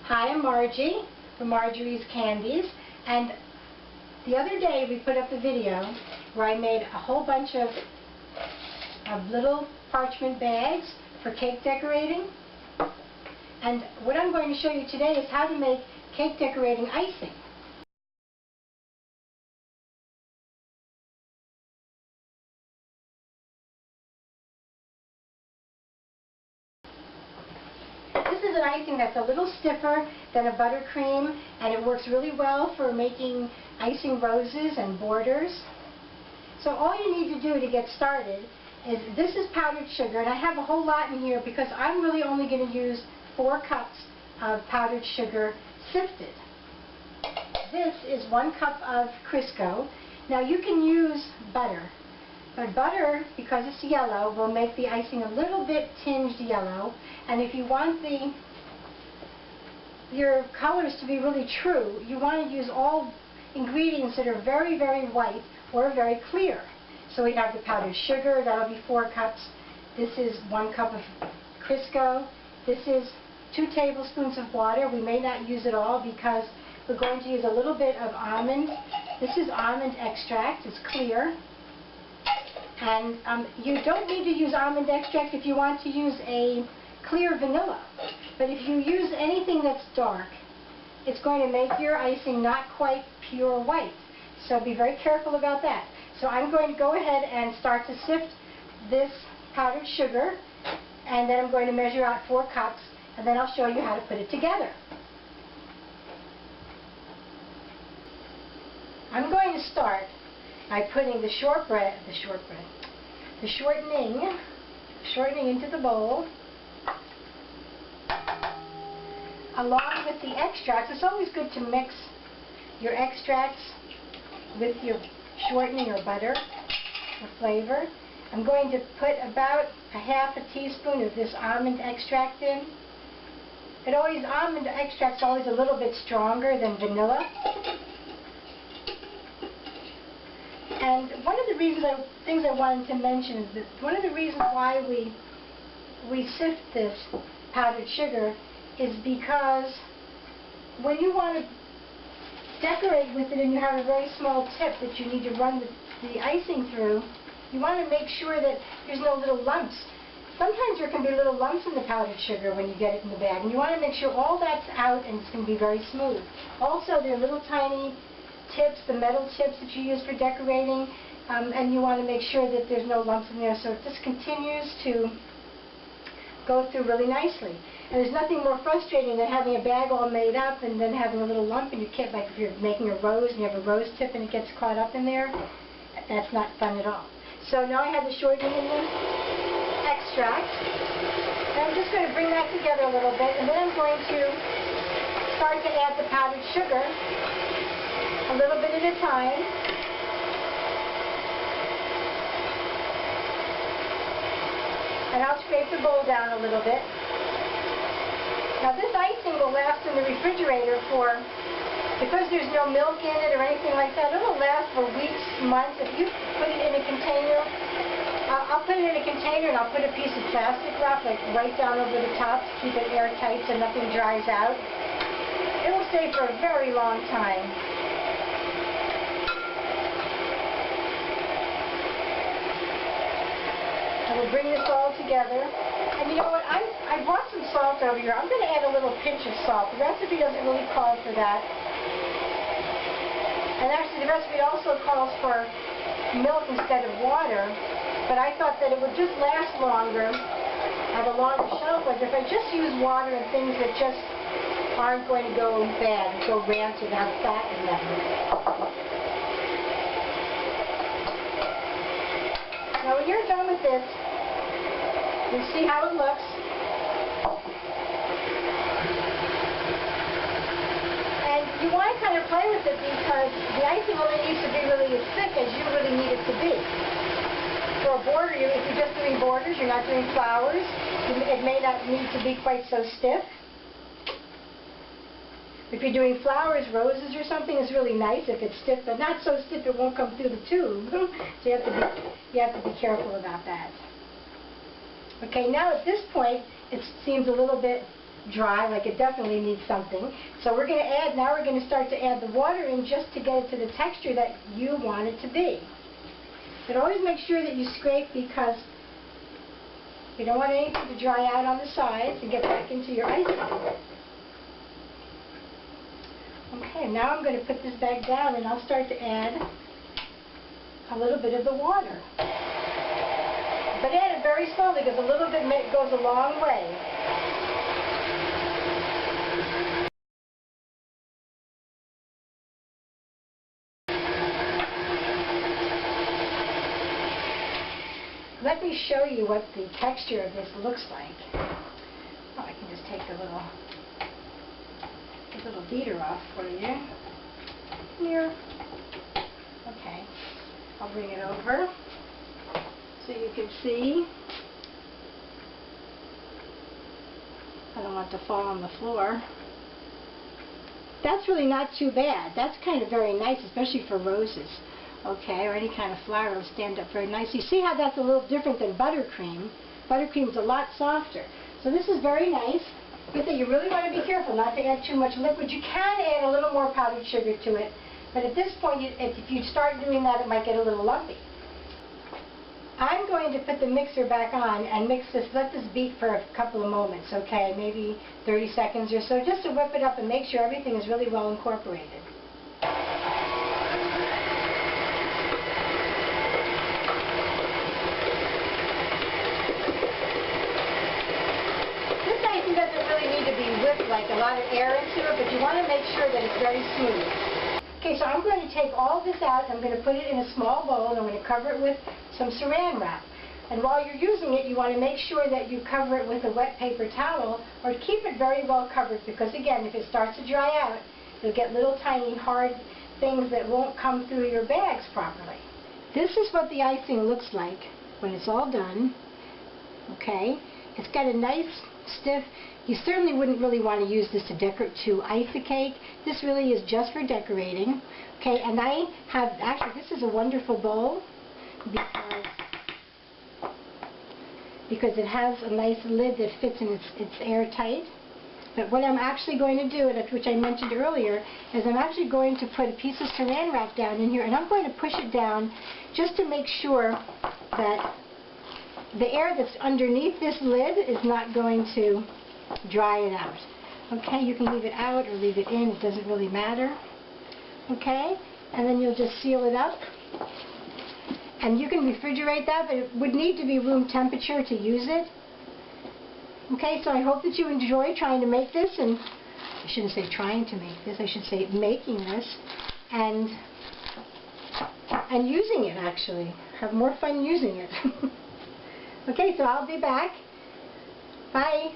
Hi, I'm Margie from Marjorie's Candies, and the other day we put up a video where I made a whole bunch of little parchment bags for cake decorating. And what I'm going to show you today is how to make cake decorating icing. This is an icing that's a little stiffer than a buttercream, and it works really well for making icing roses and borders. So all you need to do to get started is, this is powdered sugar, and I have a whole lot in here because I'm really only going to use 4 cups of powdered sugar sifted. This is 1 cup of Crisco. Now you can use butter, but butter, because it's yellow, will make the icing a little bit tinged yellow, and if you want your colors to be really true, you want to use all ingredients that are very, very white or very clear. So we have the powdered sugar, that'll be 4 cups. This is 1 cup of Crisco. This is 2 tablespoons of water. We may not use it all because we're going to use a little bit of almond. This is almond extract. It's clear. And you don't need to use almond extract if you want to use a clear vanilla. But if you use anything that's dark, it's going to make your icing not quite pure white. So be very careful about that. So I'm going to go ahead and start to sift this powdered sugar, and then I'm going to measure out 4 cups, and then I'll show you how to put it together. I'm going to start by putting the shortening into the bowl, along with the extracts. It's always good to mix your extracts with your shortening or butter for flavor. I'm going to put about ½ teaspoon of this almond extract in. Almond extract's always a little bit stronger than vanilla. And one of the things I wanted to mention is that one of the reasons why we sift this powdered sugar is because when you want to decorate with it and you have a very small tip that you need to run the icing through, you want to make sure that there's no little lumps. Sometimes there can be little lumps in the powdered sugar when you get it in the bag, and you want to make sure all that's out and it's going to be very smooth. Also, there are little tiny tips, the metal tips that you use for decorating, and you want to make sure that there's no lumps in there, so it just continues to go through really nicely. And there's nothing more frustrating than having a bag all made up and then having a little lump, and you can't, like if you're making a rose and you have a rose tip and it gets caught up in there, that's not fun at all. So now I have the shortening and the extract, and I'm just going to bring that together a little bit, and then I'm going to start to add the powdered sugar a little bit at a time. And I'll scrape the bowl down a little bit. Now this icing will last in the refrigerator because there's no milk in it or anything like that, it'll last for weeks, months. If you put it in a container, I'll put it in a container and I'll put a piece of plastic wrap right down over the top to keep it airtight so nothing dries out. It will stay for a very long time. I will bring this all together. And you know what, I brought some salt over here. I'm going to add a little pinch of salt. The recipe doesn't really call for that. And actually the recipe also calls for milk instead of water. But I thought that it would just last longer, have a longer shelf life, if I just use water and things that just aren't going to go bad, go rancid, have fat in them. Now when you're done with this, you see how it looks. And you want to kind of play with it because the icing only needs to be really as thick as you really need it to be. For a border, if you're just doing borders, you're not doing flowers, it may not need to be quite so stiff. If you're doing flowers, roses or something, it's really nice if it's stiff, but not so stiff it won't come through the tube. So you have to be careful about that. Okay, now at this point, it seems a little bit dry, like it definitely needs something. So we're going to add, now we're going to start to add the water in just to get it to the texture that you want it to be. But always make sure that you scrape, because you don't want anything to dry out on the sides and get back into your icing. Okay, now I'm going to put this back down and I'll start to add a little bit of the water. But add it very slowly, because a little bit goes a long way. Let me show you what the texture of this looks like. Oh, I can just take a little beater off for you. Here. Okay. I'll bring it over so you can see. I don't want it to fall on the floor. That's really not too bad. That's kind of very nice, especially for roses. Okay, or any kind of flower will stand up very nicely. See how that's a little different than buttercream? Buttercream's a lot softer. So this is very nice. Good thing, you really want to be careful not to add too much liquid. You can add a little more powdered sugar to it, but at this point, if you start doing that, it might get a little lumpy. I'm going to put the mixer back on and mix this, let this beat for a couple of moments, okay, maybe 30 seconds or so, just to whip it up and make sure everything is really well incorporated. Like a lot of air into it, but you want to make sure that it's very smooth. Okay, so I'm going to take all this out. I'm going to put it in a small bowl, and I'm going to cover it with some saran wrap. And while you're using it, you want to make sure that you cover it with a wet paper towel, or keep it very well covered, because again, if it starts to dry out, you'll get little tiny hard things that won't come through your bags properly. This is what the icing looks like when it's all done. Okay, it's got a nice stiff. You certainly wouldn't really want to use this to ice a cake. This really is just for decorating. Okay, and I have, actually this is a wonderful bowl because it has a nice lid that fits and it's airtight. But what I'm actually going to do, which I mentioned earlier, is I'm actually going to put a piece of saran wrap down in here, and I'm going to push it down just to make sure that the air that's underneath this lid is not going to dry it out. Okay, you can leave it out or leave it in, it doesn't really matter. Okay, and then you'll just seal it up. And you can refrigerate that, but it would need to be room temperature to use it. Okay, so I hope that you enjoy trying to make this, and I shouldn't say trying to make this, I should say making this, and using it actually. Have more fun using it. Okay, so I'll be back. Bye.